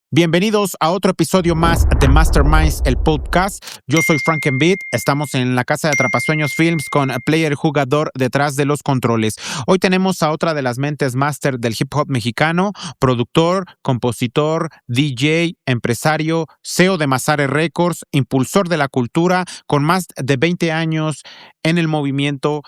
Bienvenidos a otro episodio más de Masterminds, el podcast. Yo soy Frankenbeat. Estamos en la casa de Atrapasueños Films con Player Jugador detrás de los controles. Hoy tenemos a otra de las mentes máster del hip hop mexicano, productor, compositor, DJ, empresario, CEO de Mazare Records, impulsor de la cultura, con más de 20 años en el movimiento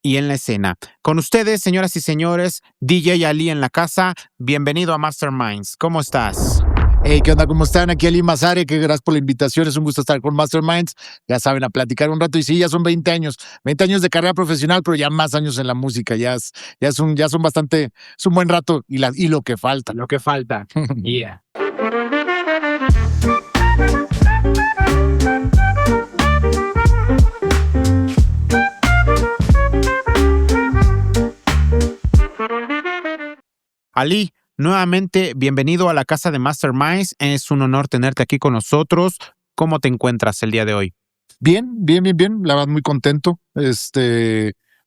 y en la escena. Con ustedes, señoras y señores, DJ Ali en la casa. Bienvenido a Masterminds. ¿Cómo estás? Hey, ¿qué onda? ¿Cómo están? Aquí Ali Mazare, que gracias por la invitación. Es un gusto estar con Masterminds. Ya saben, a platicar un rato. Y sí, ya son 20 años. 20 años de carrera profesional, pero ya más años en la música. Ya son bastante, es un buen rato. Y lo que falta. Lo que falta. Yeah. Ali, nuevamente bienvenido a la casa de Masterminds. Es un honor tenerte aquí con nosotros. ¿Cómo te encuentras el día de hoy? Bien. La verdad, muy contento.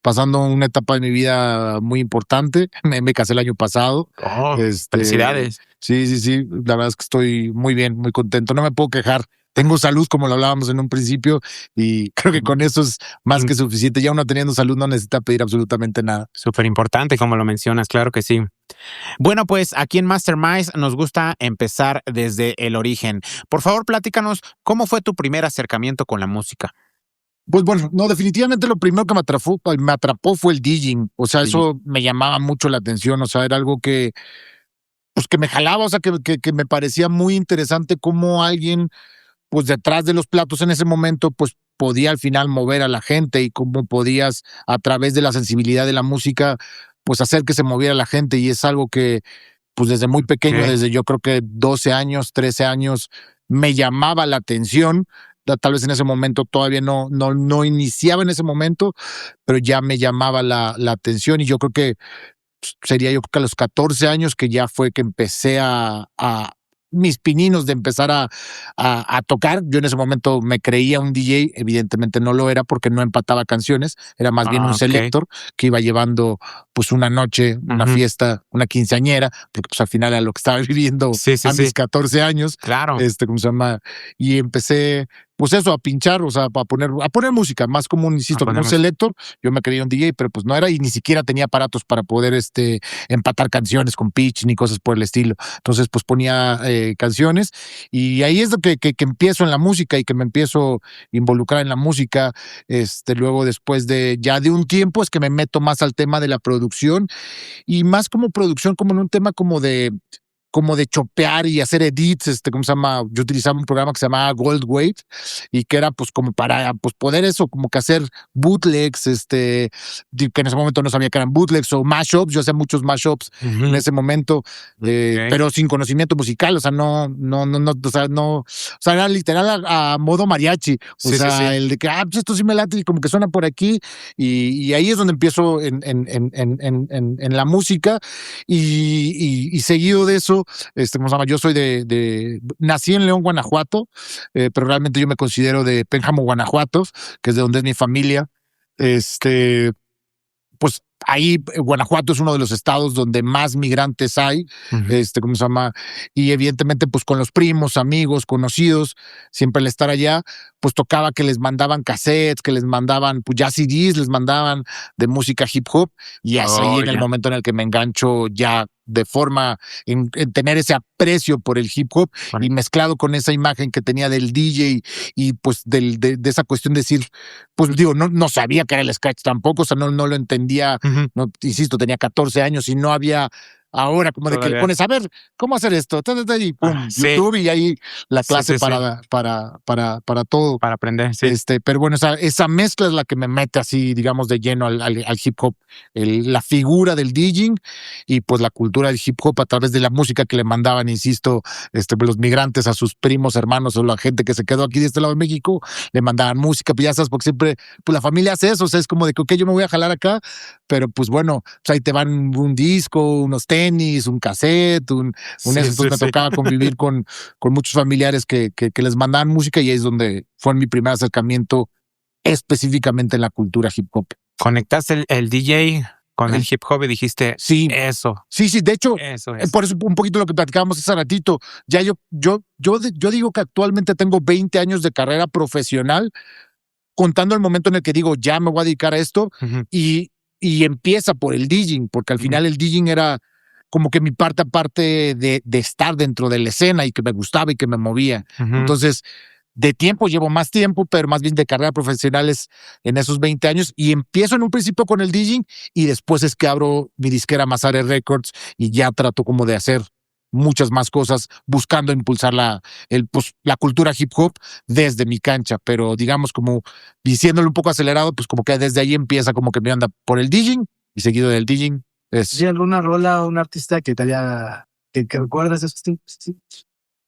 Pasando una etapa de mi vida muy importante. Me casé el año pasado. Oh, felicidades. Sí. La verdad es que estoy muy bien, muy contento. No me puedo quejar. Tengo salud, como lo hablábamos en un principio, y creo que con eso es más que suficiente. Ya uno teniendo salud no necesita pedir absolutamente nada. Súper importante, como lo mencionas, claro que sí. Bueno, pues aquí en Masterminds nos gusta empezar desde el origen. Por favor, platícanos, ¿cómo fue tu primer acercamiento con la música? Pues bueno, no, definitivamente lo primero que me atrapó fue el DJing. O sea, eso me llamaba mucho la atención. O sea, era algo que me jalaba, o sea, que me parecía muy interesante cómo alguien, pues detrás de los platos en ese momento, pues podía al final mover a la gente y cómo podías, a través de la sensibilidad de la música, pues hacer que se moviera la gente. Y es algo que, pues desde muy pequeño, desde yo creo que 12 años, 13 años, me llamaba la atención. Tal vez en ese momento todavía no iniciaba en ese momento, pero ya me llamaba la atención. Y yo creo que yo creo que a los 14 años que ya fue que empecé a mis pininos de empezar a tocar. Yo en ese momento me creía un DJ, evidentemente no lo era porque no empataba canciones, era más bien un selector que iba llevando pues una noche, una fiesta, una quinceañera, porque pues al final era lo que estaba viviendo a mis 14 años. Claro. ¿Cómo se llama? Y empecé pues eso, a pinchar, o sea, a poner música, más como insisto, como un selector. Yo me creía un DJ, pero pues no era, y ni siquiera tenía aparatos para poder empatar canciones con pitch ni cosas por el estilo. Entonces, pues ponía canciones, y ahí es lo que empiezo en la música y que me empiezo a involucrar en la música. Luego, después de un tiempo, es que me meto más al tema de la producción, y más como producción, como en un tema como de chopear y hacer edits. ¿Cómo se llama? Yo utilizaba un programa que se llamaba Gold Wave, y que era pues como para pues poder eso, como que hacer bootlegs, que en ese momento no sabía que eran bootlegs o mashups. Yo hacía muchos mashups en ese momento, pero sin conocimiento musical. O sea, o sea, era literal a modo mariachi. O sea, el de que, pues esto sí me late y como que suena por aquí. Y ahí es donde empiezo en la música, y seguido de eso, ¿cómo se llama? Yo soy nací en León, Guanajuato, pero realmente yo me considero de Pénjamo, Guanajuato, que es de donde es mi familia. Pues ahí Guanajuato es uno de los estados donde más migrantes hay, ¿cómo se llama? Y evidentemente, pues con los primos, amigos, conocidos, siempre al estar allá, pues tocaba que les mandaban cassettes, que les mandaban, pues ya CDs, les mandaban de música hip hop, y es ahí en el momento en el que me engancho ya de forma en tener ese aprecio por el hip hop, y mezclado con esa imagen que tenía del DJ, y pues de esa cuestión de decir, pues digo, no sabía que era el scratch tampoco, o sea, no lo entendía. No, insisto, tenía 14 años y no había ahora como de que le pones a ver cómo hacer esto, y pum, YouTube, y ahí la clase para todo. Para aprender, pero bueno, esa mezcla es la que me mete así, digamos, de lleno al hip hop, la figura del DJing, y pues la cultura del hip hop a través de la música que le mandaban, insisto, los migrantes a sus primos, hermanos, o la gente que se quedó aquí de este lado de México, le mandaban música. Pues ya sabes, porque siempre pues la familia hace eso. O sea, es como de que, ok, yo me voy a jalar acá, pero pues bueno, pues ahí te van un disco, unos tenis, un cassette, eso. Entonces me tocaba convivir con muchos familiares que les mandaban música, y ahí es donde fue mi primer acercamiento específicamente en la cultura hip hop. ¿Conectaste el DJ con el hip hop y dijiste, sí, eso. Sí, de hecho, eso. Por eso un poquito lo que platicábamos hace ratito, ya yo digo que actualmente tengo 20 años de carrera profesional, contando el momento en el que digo, ya me voy a dedicar a esto, y empieza por el DJing, porque al final el DJing era como que mi parte aparte de estar dentro de la escena y que me gustaba y que me movía. Entonces, de tiempo llevo más tiempo, pero más bien de carrera profesional es en esos 20 años, y empiezo en un principio con el DJing y después es que abro mi disquera Mazare Records y ya trato como de hacer muchas más cosas buscando impulsar la cultura hip hop desde mi cancha, pero digamos como diciéndole un poco acelerado, pues como que desde ahí empieza como que me anda por el DJing y seguido del DJing es... ¿Sí alguna rola o un artista que te haya que recuerdas esos tiempos? Sí.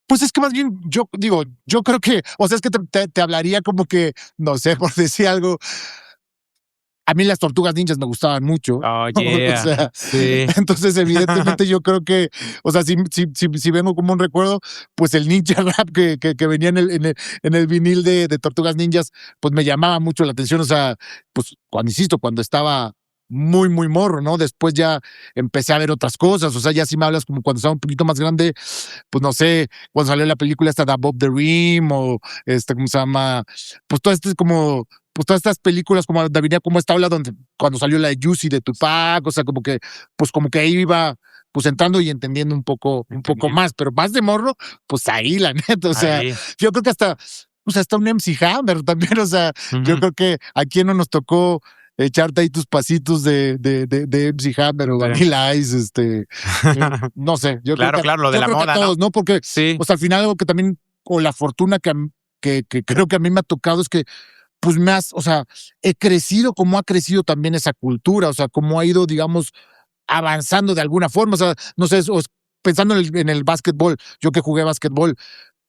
Pues es que más bien yo creo que, o sea, es que te hablaría como que, no sé, por decir algo. A mí las Tortugas Ninjas me gustaban mucho. Oh, yeah. O sea, sí. Entonces, evidentemente, yo creo que, o sea, si vengo como un recuerdo, pues el ninja rap que venía en el vinil de Tortugas Ninjas, pues me llamaba mucho la atención. O sea, pues cuando estaba muy, muy morro, ¿no? Después ya empecé a ver otras cosas. O sea, ya si me hablas como cuando estaba un poquito más grande, pues no sé, cuando salió la película esta de Above the Rim o ¿cómo se llama? Pues todo como, pues todas estas películas como venía como esta ola donde cuando salió la de Juicy de Tupac, o sea, como que ahí iba pues entrando y entendiendo un poco más, pero más de morro, pues ahí la neta, o sea, yo creo que hasta un MC Hammer también, o sea, yo creo que a quien no nos tocó echarte ahí tus pasitos de MC Hammer o Vanilla Ice, no sé. Yo claro, creo que, lo de la moda, todos, ¿no? Porque, pues al final algo que también, o la fortuna que creo que a mí me ha tocado es que, pues o sea, he crecido como ha crecido también esa cultura, o sea, como ha ido, digamos, avanzando de alguna forma, o sea, no sé, pensando en el básquetbol, yo que jugué básquetbol,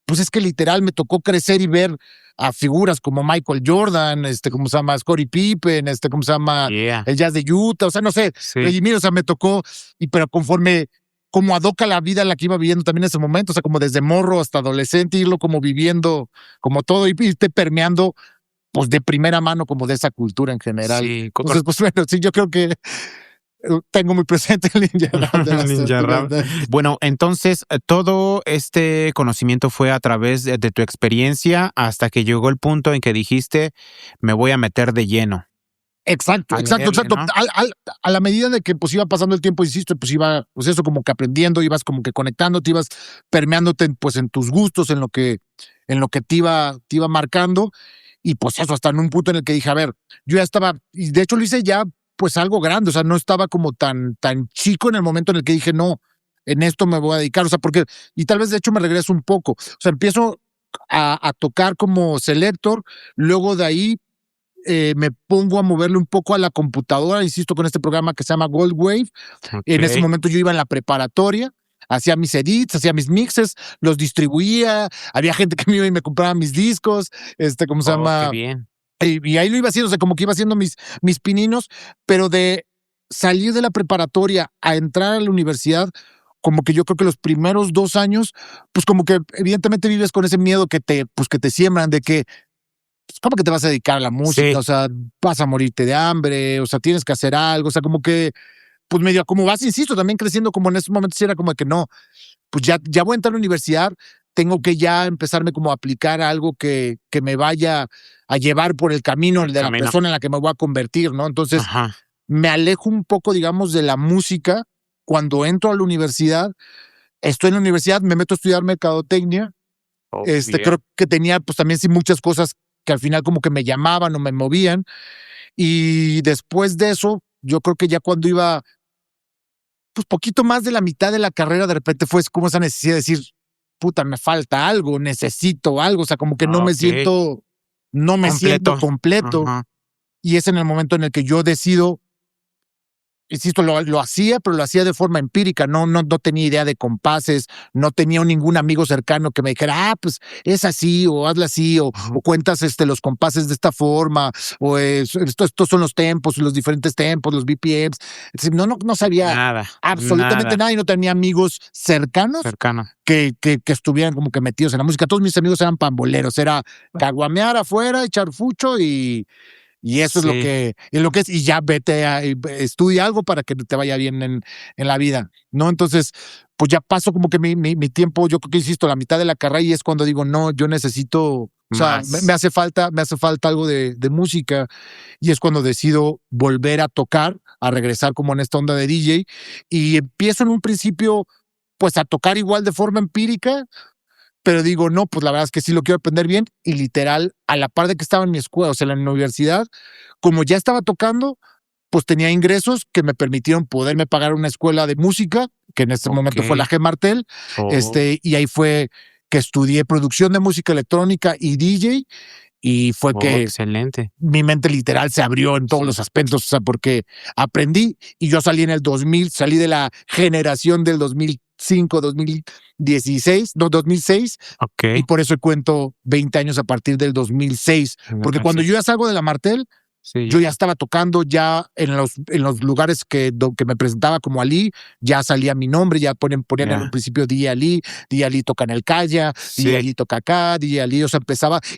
pues es que literal me tocó crecer y ver a figuras como Michael Jordan, ¿cómo se llama? Scottie Pippen, ¿cómo se llama? El Jazz de Utah, o sea, no sé. Y mira, o sea, me tocó, pero conforme como adoca la vida en la que iba viviendo también en ese momento, o sea, como desde morro hasta adolescente, irlo como viviendo, como todo, y irte permeando, pues de primera mano como de esa cultura en general. Sí. Entonces, pues bueno, sí, yo creo que tengo muy presente el Ninja Rap. Ninja Rap. Bueno, entonces todo este conocimiento fue a través de tu experiencia hasta que llegó el punto en que dijiste, me voy a meter de lleno. Exacto. ¿No? A la medida de que pues iba pasando el tiempo, insisto, pues iba, pues eso como que aprendiendo, ibas como que conectándote, ibas permeándote pues en tus gustos, en lo que te iba marcando, y pues eso, hasta en un punto en el que dije, a ver, yo ya estaba, y de hecho lo hice ya pues algo grande, o sea, no estaba como tan chico en el momento en el que dije, no, en esto me voy a dedicar, o sea, porque, y tal vez de hecho me regreso un poco, o sea, empiezo a tocar como selector, luego de ahí me pongo a moverle un poco a la computadora, insisto, con este programa que se llama Gold Wave. En ese momento yo iba en la preparatoria, hacía mis edits, hacía mis mixes, los distribuía, había gente que me iba y me compraba mis discos, ¿cómo se llama? Qué bien. Y ahí lo iba haciendo, o sea, como que iba haciendo mis pininos, pero de salir de la preparatoria a entrar a la universidad, como que yo creo que los primeros 2 años, pues como que evidentemente vives con ese miedo que te siembran de que, pues, ¿cómo que te vas a dedicar a la música? Sí. O sea, vas a morirte de hambre, o sea, tienes que hacer algo, o sea, como que, pues medio como vas, insisto, también creciendo como en esos momentos era como que no, pues ya voy a entrar a la universidad, tengo que ya empezarme como a aplicar algo que me vaya a llevar por el camino de la persona en la que me voy a convertir, ¿no? Entonces, me alejo un poco, digamos, de la música. Cuando entro a la universidad, estoy en la universidad, me meto a estudiar mercadotecnia. Creo que tenía, pues también sí muchas cosas que al final como que me llamaban o me movían. Y después de eso, yo creo que ya cuando iba, pues poquito más de la mitad de la carrera, de repente fue como esa necesidad de decir, puta, me falta algo, necesito algo, o sea, como que no me siento completo. Y es en el momento en el que yo decido, insisto, lo hacía, pero lo hacía de forma empírica, no tenía idea de compases, no tenía ningún amigo cercano que me dijera, pues es así, o hazla así, o cuentas los compases de esta forma, o estos son los tempos, los diferentes tempos, los BPMs. No sabía nada, absolutamente nada y no tenía amigos cercanos que estuvieran como que metidos en la música. Todos mis amigos eran pamboleros, era caguamear afuera, echar fucho y Y eso es lo que es, y ya vete estudia algo para que te vaya bien en la vida, ¿no? Entonces, pues ya paso como que mi tiempo, yo creo que insisto, la mitad de la carrera, y es cuando digo, no, yo necesito, o sea, me hace falta algo de música, y es cuando decido volver a tocar, a regresar como en esta onda de DJ, y empiezo en un principio, pues a tocar igual de forma empírica, pero digo, no, pues la verdad es que sí lo quiero aprender bien, y literal, a la par de que estaba en mi escuela, o sea, en la universidad, como ya estaba tocando, pues tenía ingresos que me permitieron poderme pagar una escuela de música, que en este momento fue la G. Martel, y ahí fue que estudié producción de música electrónica y DJ, y fue que excelente. Mi mente literal se abrió en todos los aspectos, o sea, porque aprendí, y yo salí en el 2000, salí de la generación del 2005, 2016, no, 2006, y por eso cuento 20 años a partir del 2006, porque cuando yo ya salgo de la Martel, yo ya estaba tocando, ya en los lugares que me presentaba como Ali, ya salía mi nombre, ya ponían en un principio DJ Ali toca en el Calla, DJ Ali toca acá, DJ Ali, o sea,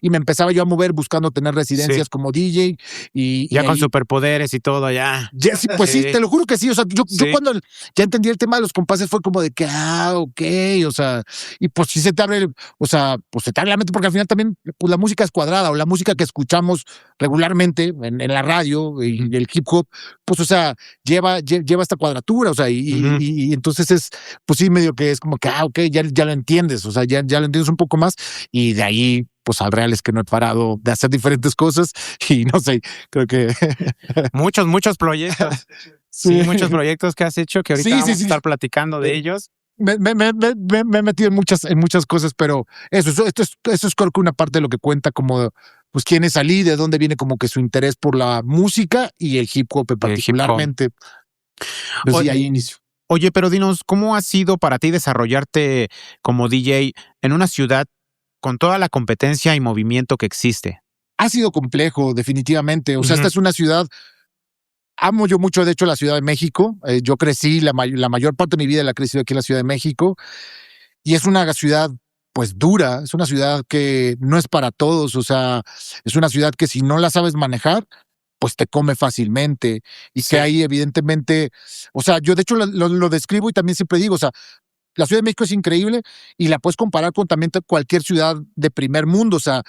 me empezaba yo a mover buscando tener residencias como DJ. Y ya con superpoderes y todo, ya. Sí, pues sí, te lo juro que sí, o sea, yo cuando ya entendí el tema de los compases fue como de que, ok, o sea, y pues sí se te abre, o sea, pues se te abre la mente, porque al final también, pues la música es cuadrada, o la música que escuchamos regularmente en la radio y el hip hop, pues, o sea, lleva esta cuadratura, o sea, y entonces es, pues sí, medio que es como que, ok, ya lo entiendes, o sea, ya lo entiendes un poco más, y de ahí, pues al real es que no he parado de hacer diferentes cosas, y no sé, creo que... muchos proyectos. Sí, muchos proyectos que has hecho que ahorita vamos a estar platicando de ellos. Me he metido en muchas cosas, pero esto es creo que una parte de lo que cuenta como, pues, quién es Ali, de dónde viene como que su interés por la música y el hip hop particularmente. Pues sí, ahí inicio. Oye, pero dinos, ¿cómo ha sido para ti desarrollarte como DJ en una ciudad con toda la competencia y movimiento que existe? Ha sido complejo, definitivamente. O sea, esta es una ciudad... Amo yo mucho, de hecho, la Ciudad de México. Yo crecí, la mayor parte de mi vida la he crecido aquí en la Ciudad de México. Y es una ciudad, pues, dura. Es una ciudad que no es para todos. O sea, es una ciudad que si no la sabes manejar, pues te come fácilmente. Y que hay, evidentemente... O sea, yo de hecho lo describo y también siempre digo, o sea, la Ciudad de México es increíble y la puedes comparar con también cualquier ciudad de primer mundo. O sea,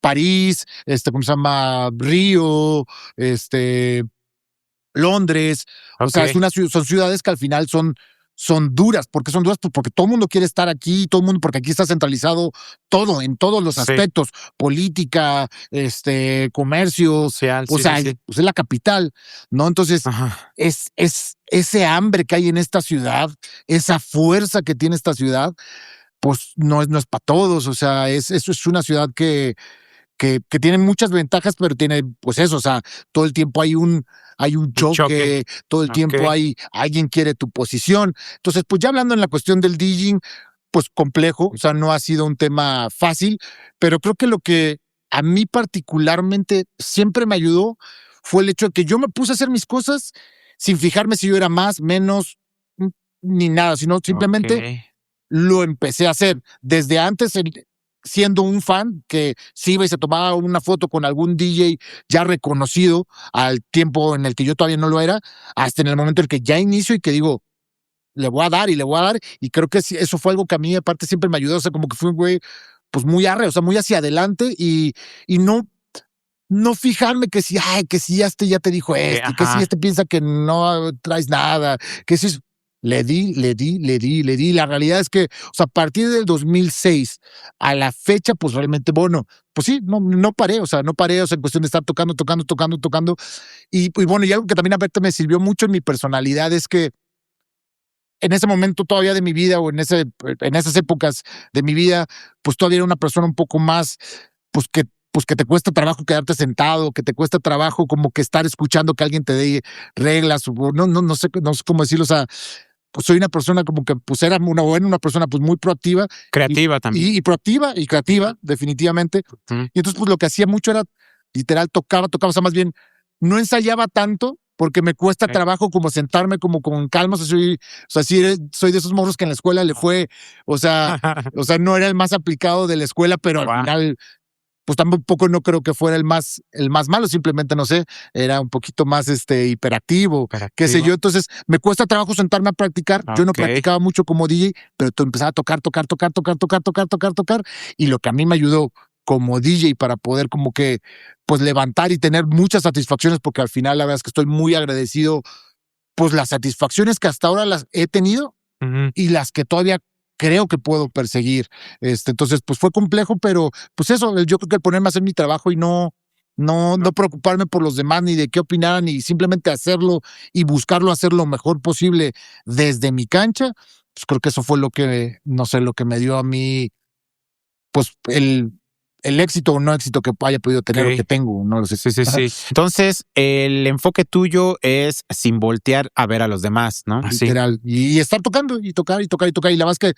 París, ¿cómo se llama? Río, Londres, o sea, son ciudades que al final son duras. ¿Por qué son duras? Pues porque todo el mundo quiere estar aquí, porque aquí está centralizado todo, en todos los aspectos, política, comercio, social, o sea, pues es la capital, ¿no? Entonces, es ese hambre que hay en esta ciudad, esa fuerza que tiene esta ciudad, pues no es para todos. O sea, eso es una ciudad que tiene muchas ventajas, pero tiene, pues eso, o sea, todo el tiempo hay un choque, todo el tiempo alguien quiere tu posición. Entonces, pues ya hablando en la cuestión del DJing, pues complejo, o sea, no ha sido un tema fácil, pero creo que lo que a mí particularmente siempre me ayudó fue el hecho de que yo me puse a hacer mis cosas sin fijarme si yo era más, menos, ni nada, sino simplemente lo empecé a hacer desde antes, siendo un fan que sí iba y se tomaba una foto con algún DJ ya reconocido al tiempo en el que yo todavía no lo era, hasta en el momento en el que ya inicio y que digo, le voy a dar, y creo que eso fue algo que a mí aparte siempre me ayudó. O sea, como que fue un güey pues muy arre, o sea, muy hacia adelante, y no fijarme que si ya te dijo esto, que si piensa que no traes nada, que si... Le di. La realidad es que, o sea, a partir del 2006 a la fecha, pues realmente, bueno, pues sí, no paré, o sea, en cuestión de estar tocando. Y bueno, y algo que también aparte me sirvió mucho en mi personalidad es que en ese momento todavía de mi vida, o en esas épocas de mi vida, pues todavía era una persona un poco más, pues que te cuesta trabajo quedarte sentado, que te cuesta trabajo como que estar escuchando que alguien te dé reglas, o no sé cómo decirlo. O sea, pues soy una persona como que pues era una persona pues muy proactiva. Creativa también. Y proactiva y creativa, definitivamente. Y entonces pues lo que hacía mucho era literal tocaba, o sea, más bien no ensayaba tanto porque me cuesta trabajo como sentarme como con calma. O sea, soy de esos morros que en la escuela le fue, o sea, no era el más aplicado de la escuela, pero al final pues tampoco no creo que fuera el más malo, simplemente no sé, era un poquito más hiperactivo, qué sé yo. Entonces me cuesta trabajo sentarme a practicar. Yo no practicaba mucho como DJ, pero empezaba a tocar, y lo que a mí me ayudó como DJ para poder como que pues levantar y tener muchas satisfacciones, porque al final la verdad es que estoy muy agradecido, pues las satisfacciones que hasta ahora las he tenido y las que todavía creo que puedo perseguir. Entonces, pues fue complejo, pero pues eso, yo creo que el ponerme a hacer mi trabajo y no preocuparme por los demás ni de qué opinaran, y simplemente hacerlo y buscarlo hacer lo mejor posible desde mi cancha, pues creo que eso fue lo que, no sé, lo que me dio a mí, pues el éxito o no éxito que haya podido tener o que tengo, no lo sé. Sí. Entonces, el enfoque tuyo es sin voltear a ver a los demás, ¿no? Literal. Y estar tocando y tocar. Y la verdad es que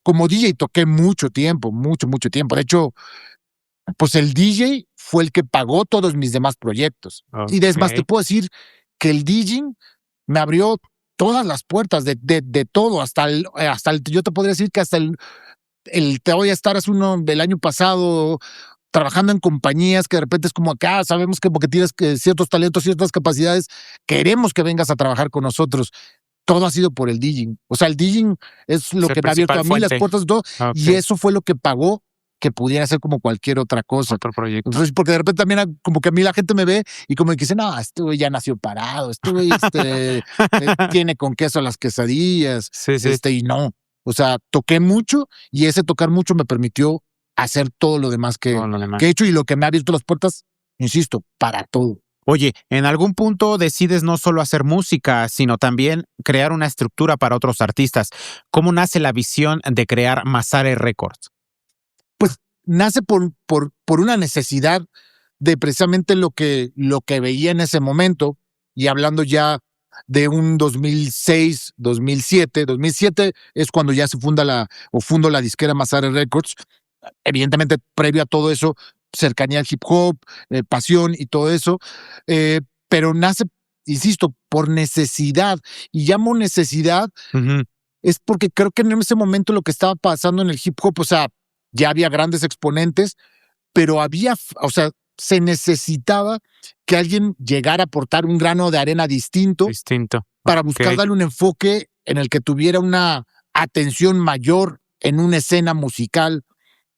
como DJ toqué mucho tiempo. De hecho, pues el DJ fue el que pagó todos mis demás proyectos. Y además te puedo decir que el DJing me abrió todas las puertas de todo, hasta el, yo te podría decir que hasta te voy a estar del año pasado trabajando en compañías que de repente es como acá, sabemos que porque tienes ciertos talentos, ciertas capacidades, queremos que vengas a trabajar con nosotros. Todo ha sido por el DJing. O sea, el DJing es lo que me ha abierto a mí las puertas de todo, y eso fue lo que pagó que pudiera ser como cualquier otra cosa. Otro proyecto. Entonces, porque de repente también como que a mí la gente me ve y como que dice, no, este güey ya nació parado, este güey tiene con queso las quesadillas, y no. O sea, toqué mucho y ese tocar mucho me permitió hacer todo lo demás que he hecho, y lo que me ha abierto las puertas, insisto, para todo. Oye, en algún punto decides no solo hacer música, sino también crear una estructura para otros artistas. ¿Cómo nace la visión de crear Mazare Records? Pues nace por una necesidad de precisamente lo que veía en ese momento, y hablando ya de un 2006, 2007. 2007 es cuando ya se fundo la disquera Mazare Records. Evidentemente, previo a todo eso, cercanía al hip hop, pasión y todo eso, pero nace, insisto, por necesidad, y llamo necesidad, es porque creo que en ese momento lo que estaba pasando en el hip hop, o sea, ya había grandes exponentes, pero se necesitaba que alguien llegara a aportar un grano de arena distinto. Para buscar darle un enfoque en el que tuviera una atención mayor en una escena musical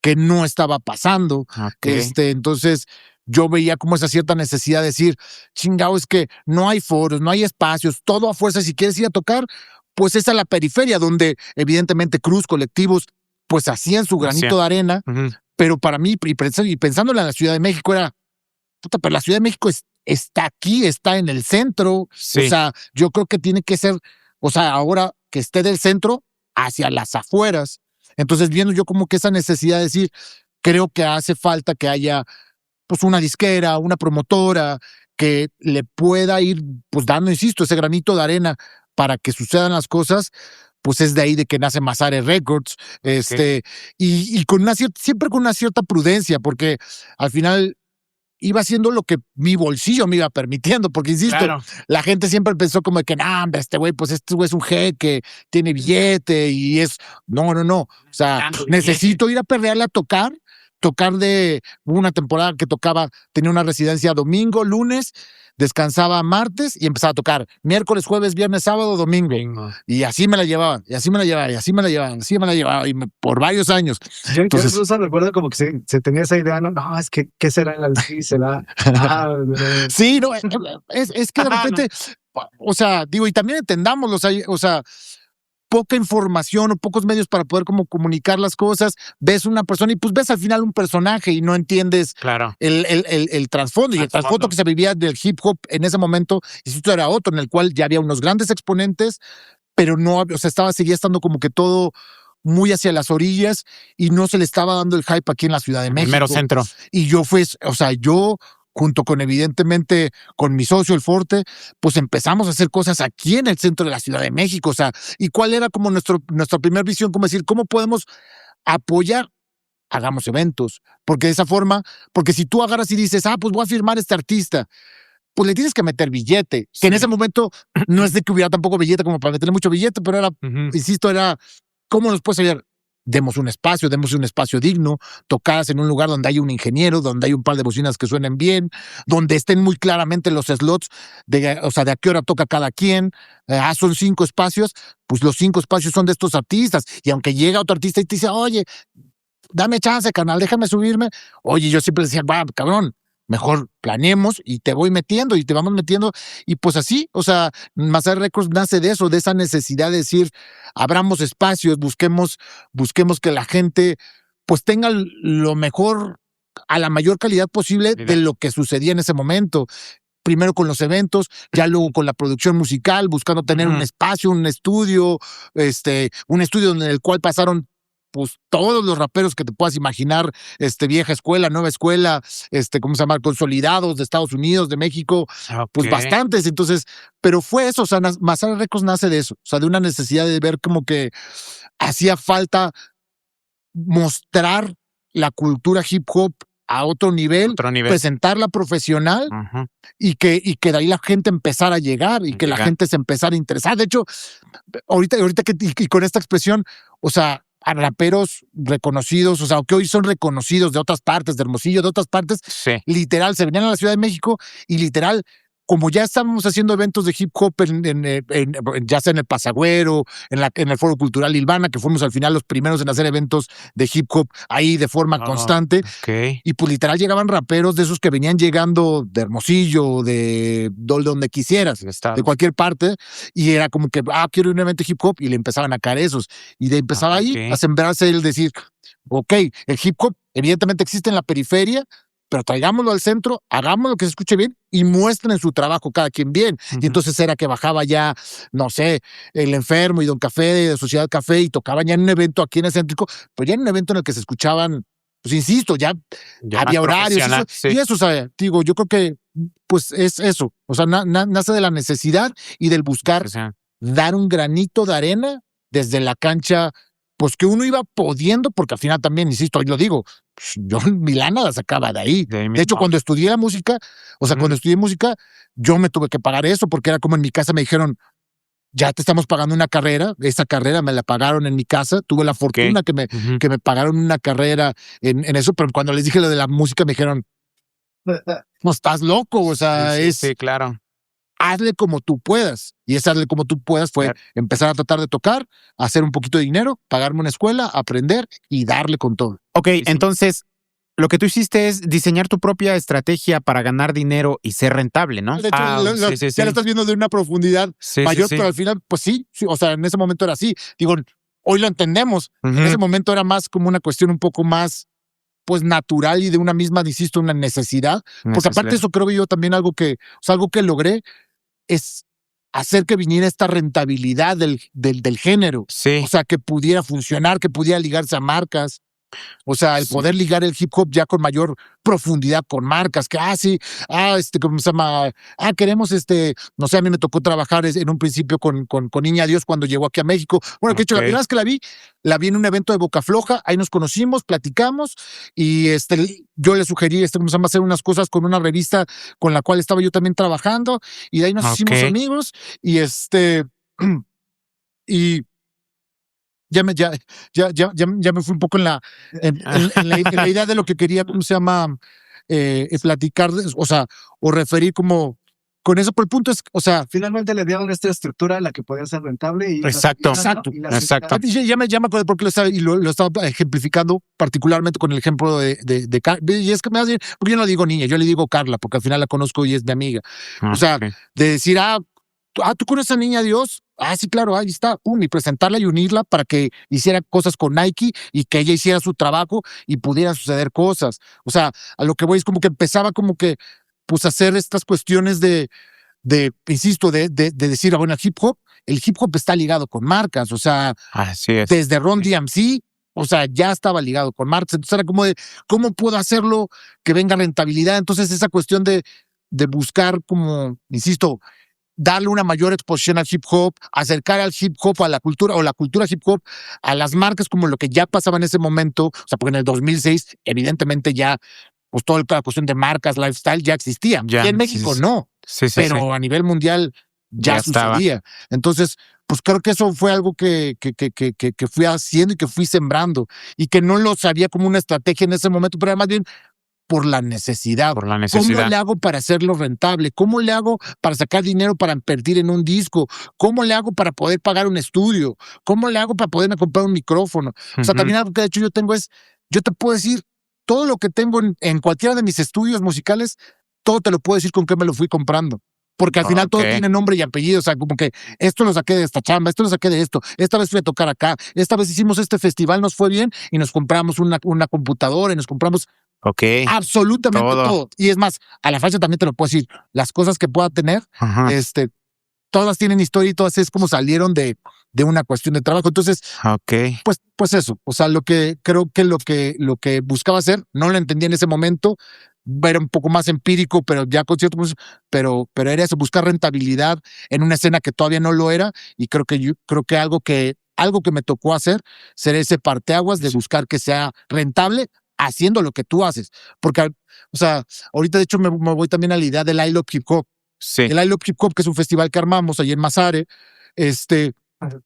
que no estaba pasando. Entonces yo veía como esa cierta necesidad de decir, chingao, es que no hay foros, no hay espacios, todo a fuerza. Si quieres ir a tocar, pues es a la periferia, donde evidentemente Cruz, colectivos, pues hacían su granito de arena. Pero para mí, y pensándole en la Ciudad de México, era, pero la Ciudad de México está aquí, está en el centro. O sea, yo creo que tiene que ser, o sea, ahora que esté del centro hacia las afueras. Entonces, viendo yo como que esa necesidad de decir, creo que hace falta que haya pues una disquera, una promotora que le pueda ir pues dando, insisto, ese granito de arena para que sucedan las cosas. Pues es de ahí de que nace Mazare Records, y con siempre con una cierta prudencia, porque al final iba haciendo lo que mi bolsillo me iba permitiendo, porque insisto, la gente siempre pensó como que, hombre, este güey es un jeque, tiene billete y es, no, o sea, necesito ir a perrearle a tocar de una temporada que tenía una residencia domingo, lunes, descansaba martes y empezaba a tocar miércoles, jueves, viernes, sábado, domingo. Y así me la llevaban, por varios años. Yo incluso recuerdo como que se tenía esa idea, no, es que, ¿qué será el alcance? Sí, no, es que de repente, o sea, digo, y también entendámoslo, o sea, poca información o pocos medios para poder como comunicar las cosas, ves una persona y pues ves al final un personaje y no entiendes el trasfondo. Y el trasfondo que se vivía del hip hop en ese momento, insisto, era otro, en el cual ya había unos grandes exponentes, pero no, o sea, seguía estando como que todo muy hacia las orillas y no se le estaba dando el hype aquí en la Ciudad de México. El mero centro. Y yo junto con evidentemente con mi socio, el Forte, pues empezamos a hacer cosas aquí en el centro de la Ciudad de México. O sea, ¿y cuál era como nuestra primera visión? Como decir, ¿cómo podemos apoyar? Hagamos eventos. Porque de esa forma, porque si tú agarras y dices, pues voy a firmar a este artista, pues le tienes que meter billete. Que en ese momento no es de que hubiera tampoco billete como para meterle mucho billete, pero era, insisto, era, ¿cómo nos puede salir? demos un espacio digno, tocadas en un lugar donde hay un ingeniero, donde hay un par de bocinas que suenen bien, donde estén muy claramente los slots, de a qué hora toca cada quien. Son 5 espacios, pues los 5 espacios son de estos artistas. Y aunque llega otro artista y te dice, oye, dame chance, carnal, déjame subirme. Oye, yo siempre decía, va, cabrón, mejor planeemos y te voy metiendo y te vamos metiendo. Y pues así, Mazar Records nace de eso, de esa necesidad de decir, abramos espacios, busquemos que la gente pues tenga lo mejor, a la mayor calidad posible de lo que sucedía en ese momento. Primero con los eventos, ya luego con la producción musical, buscando tener un espacio, un estudio en el cual pasaron pues todos los raperos que te puedas imaginar, vieja escuela, nueva escuela, consolidados de Estados Unidos, de México, pues bastantes. Entonces, pero fue eso, Mazar Records nace de eso, de una necesidad de ver como que hacía falta mostrar la cultura hip hop a otro nivel, presentarla profesional y que de ahí la gente empezara a llegar y que la gente se empezara a interesar. De hecho, ahorita y con esta expresión, a raperos reconocidos, que hoy son reconocidos de otras partes, de Hermosillo, de otras partes, literal, se venían a la Ciudad de México y literal, como ya estábamos haciendo eventos de hip hop ya sea en el Pasagüero, en el Foro Cultural Ilvana, que fuimos al final los primeros en hacer eventos de hip hop ahí de forma constante. Y pues literal llegaban raperos de esos que venían llegando de Hermosillo, de donde quisieras, de cualquier parte, y era como que, quiero ir a un evento de hip hop, y le empezaban a caer esos. Y de empezaba ahí a sembrarse el decir, ok, el hip hop evidentemente existe en la periferia, pero traigámoslo al centro, hagámoslo que se escuche bien y muestren su trabajo cada quien bien. Y entonces era que bajaba ya, no sé, El Enfermo y Don Café de Sociedad Café y tocaban ya en un evento aquí en el céntrico, pero ya en un evento en el que se escuchaban, pues insisto, ya había horarios. Y eso, digo, yo creo que pues es eso. Nace de la necesidad y del buscar dar un granito de arena desde la cancha, pues que uno iba pudiendo, porque al final también, insisto, hoy lo digo, yo mi lana la sacaba de ahí. De hecho, cuando estudié la música, cuando estudié música, yo me tuve que pagar eso, porque era como en mi casa me dijeron, ya te estamos pagando una carrera, esa carrera me la pagaron en mi casa, tuve la fortuna que me pagaron una carrera en eso, pero cuando les dije lo de la música me dijeron, no estás loco, sí, claro. Hazle como tú puedas. Y ese hazle como tú puedas fue empezar a tratar de tocar, hacer un poquito de dinero, pagarme una escuela, aprender y darle con todo. Ok, entonces, lo que tú hiciste es diseñar tu propia estrategia para ganar dinero y ser rentable, ¿no? De hecho, ya lo estás viendo de una profundidad mayor, pero al final, pues sí, en ese momento era así. Digo, hoy lo entendemos. En ese momento era más como una cuestión un poco más pues natural y de una misma, insisto, una necesidad. Porque aparte de eso creo que yo también algo que logré es hacer que viniera esta rentabilidad del género. Que pudiera funcionar, que pudiera ligarse a marcas. El poder ligar el hip hop ya con mayor profundidad con marcas, que ¿cómo se llama? Queremos no sé, a mí me tocó trabajar en un principio con Niña Dios cuando llegó aquí a México. Bueno, que hecho, la primera vez que la vi en un evento de Boca Floja, ahí nos conocimos, platicamos, y yo le sugerí, ¿cómo se llama? Hacer unas cosas con una revista con la cual estaba yo también trabajando, y de ahí nos hicimos amigos, y y ya me fui un poco en la idea de lo que quería, ¿cómo se llama? Platicar, o referir como con eso, pero el punto es, finalmente le dieron esta estructura a la que podía ser rentable. Y exacto. Ya me acuerdo porque lo estaba ejemplificando particularmente con el ejemplo de y es que me hace, porque yo no digo niña, yo le digo Carla, porque al final la conozco y es mi amiga. De decir, ¿tú conoces a Niña Dios? Sí, claro, ahí está. Y presentarla y unirla para que hiciera cosas con Nike y que ella hiciera su trabajo y pudieran suceder cosas. A lo que voy es como que empezaba como que, pues, hacer estas cuestiones de insisto, de decir, bueno, el hip hop está ligado con marcas. Así es. Desde Ron DMC, ya estaba ligado con marcas. Entonces era como de, ¿cómo puedo hacerlo que venga rentabilidad? Entonces esa cuestión de buscar como, insisto, darle una mayor exposición al hip hop, acercar al hip hop a la cultura o la cultura hip hop a las marcas como lo que ya pasaba en ese momento, porque en el 2006 evidentemente ya pues toda la cuestión de marcas, lifestyle ya existía. Y en México no, pero a nivel mundial ya sucedía. Entonces, pues creo que eso fue algo que fui haciendo y que fui sembrando y que no lo sabía como una estrategia en ese momento, pero más bien por la necesidad. Por la necesidad. ¿Cómo le hago para hacerlo rentable? ¿Cómo le hago para sacar dinero para invertir en un disco? ¿Cómo le hago para poder pagar un estudio? ¿Cómo le hago para poderme comprar un micrófono? O sea, también algo que de hecho yo tengo es, yo te puedo decir, todo lo que tengo en cualquiera de mis estudios musicales, todo te lo puedo decir con qué me lo fui comprando. Porque al final todo tiene nombre y apellido, o sea, como que esto lo saqué de esta chamba, esto lo saqué de esto, esta vez fui a tocar acá, esta vez hicimos este festival, nos fue bien y nos compramos una computadora y nos compramos absolutamente todo. Y es más, a la fecha también te lo puedo decir, las cosas que pueda tener, todas tienen historia y todas es como salieron de una cuestión de trabajo. Entonces, pues eso, o sea, creo que lo que buscaba hacer, no lo entendía en ese momento, era un poco más empírico, pero ya con cierto, pero era eso, buscar rentabilidad en una escena que todavía no lo era, y creo que algo que me tocó hacer, ser ese parteaguas de buscar que sea rentable haciendo lo que tú haces. Porque, o sea, ahorita de hecho me voy también a la idea del I Love Hip Hop. Sí. El I Love Hip Hop, que es un festival que armamos ahí en Mazare,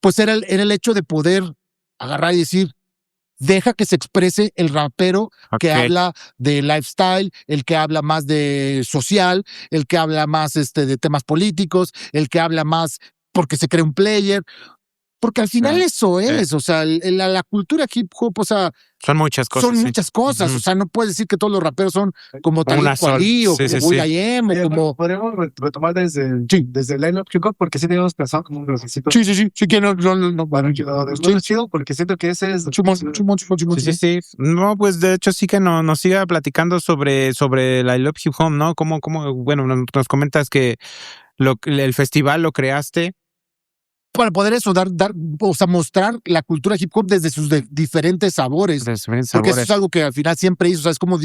pues era el hecho de poder agarrar y decir, deja que se exprese el rapero que habla de lifestyle, el que habla más de social, el que habla más de temas políticos, el que habla más porque se crea un player. Porque al final eso es, o sea, la cultura hip hop, o sea, son muchas cosas. Son muchas cosas, o sea, no puedes decir que todos los raperos son como Talib Kweli o como Will.i.am o como... Podríamos retomar desde el line-up hip hop, porque sí tenemos pensado como un grosecito. Sí, que no. Bueno, es chido, porque siento que ese es... Sí. No, pues de hecho sí que nos siga platicando sobre el I Love Hip Hop, ¿no? Cómo, bueno, nos comentas que el festival lo creaste para poder eso, o sea, mostrar la cultura hip hop desde sus diferentes sabores. Porque eso es algo que al final siempre hizo, o sea, es como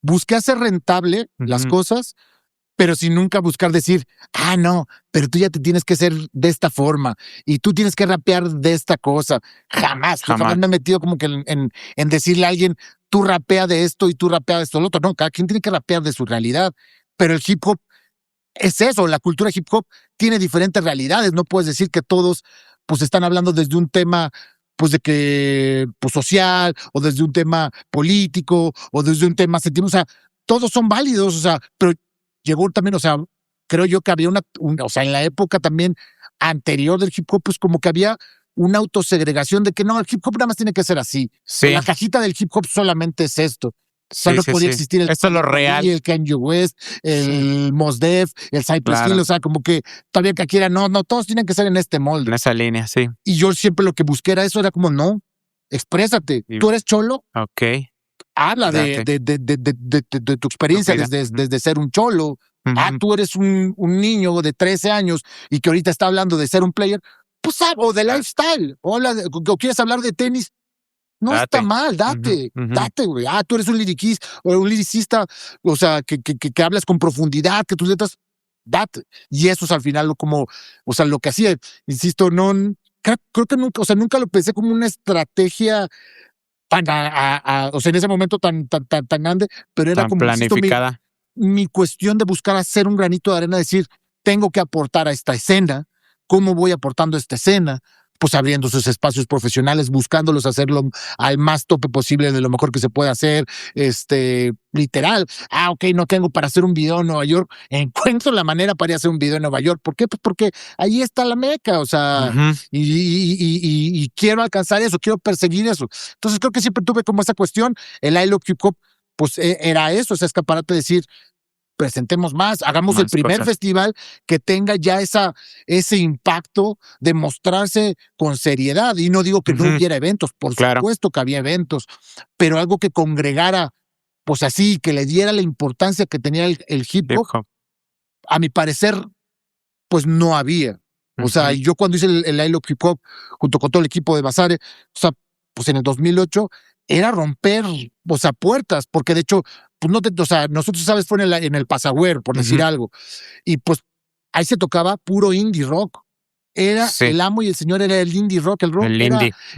busqué hacer rentable las cosas, pero sin nunca buscar decir, no, pero tú ya te tienes que hacer de esta forma y tú tienes que rapear de esta cosa. Jamás me he metido como que en decirle a alguien, tú rapea de esto y tú rapea de esto lo otro. No, cada quien tiene que rapear de su realidad, pero el hip hop es eso, la cultura hip hop tiene diferentes realidades, no puedes decir que todos pues están hablando desde un tema pues de que pues social o desde un tema político o desde un tema sentimental, o sea, todos son válidos, o sea, pero llegó también, o sea, creo yo que había o sea, en la época también anterior del hip hop pues como que había una autosegregación de que no, el hip hop nada más tiene que ser así. Sí. La cajita del hip hop solamente es esto. O sea, no podía existir esto es lo real. El Kanye West, el Mos Def, el Cypress Hill, o sea, como que todavía que quiera, no, todos tienen que ser en este molde. En esa línea, sí. Y yo siempre lo que busqué era eso, era como, no, exprésate. Tú eres cholo. Habla de tu experiencia desde ser un cholo. Tú eres un niño de 13 años y que ahorita está hablando de ser un player, pues o de lifestyle, o quieres hablar de tenis. No está mal, date, güey. Tú eres un liricista, o sea, que hablas con profundidad, que tus letras, date. Y eso es al final como, o sea, lo que hacía, insisto, creo que nunca, o sea, nunca lo pensé como una estrategia tan, o sea, en ese momento tan grande, pero era tan como planificada. Mi cuestión de buscar hacer un granito de arena, decir, tengo que aportar a esta escena, ¿cómo voy aportando a esta escena? Pues abriendo sus espacios profesionales, buscándolos hacerlo al más tope posible de lo mejor que se puede hacer, literal. No tengo para hacer un video en Nueva York, encuentro la manera para ir a hacer un video en Nueva York. ¿Por qué? Pues porque ahí está la meca, o sea, y quiero alcanzar eso, quiero perseguir eso. Entonces creo que siempre tuve como esa cuestión, el I Love Hip Hop, pues era eso, ese escaparate de decir, presentemos más, hagamos el primer festival que tenga ya ese impacto de mostrarse con seriedad. Y no digo que no hubiera eventos, por supuesto que había eventos, pero algo que congregara, pues así, que le diera la importancia que tenía el hip hop, a mi parecer, pues no había. O sea, yo cuando hice el I Love Hip Hop, junto con todo el equipo de Mazare, o sea, pues en el 2008, era romper, o sea, puertas, porque de hecho, pues o sea, nosotros, ¿sabes? Fue en el Pasagüero, por decir algo. Y pues ahí se tocaba puro indie rock. Era el amo y el señor, era el indie rock. El rock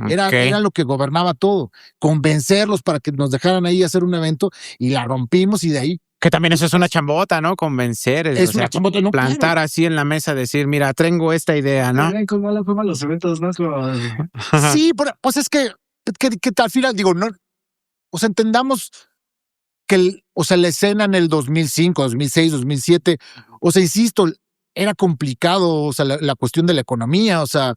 era lo que gobernaba todo. Convencerlos para que nos dejaran ahí hacer un evento y la rompimos y de ahí Que también eso es una chambota, ¿no? Convencer, Es una chambota, no, plantar claro. así en la mesa, decir, mira, tengo esta idea, ¿no? ¿Cómo la forma los eventos, no? Sí, pues es que al final digo, no, o sea, entendamos que la escena en el 2005, 2006, 2007, o sea, insisto, era complicado, o sea, la cuestión de la economía, o sea,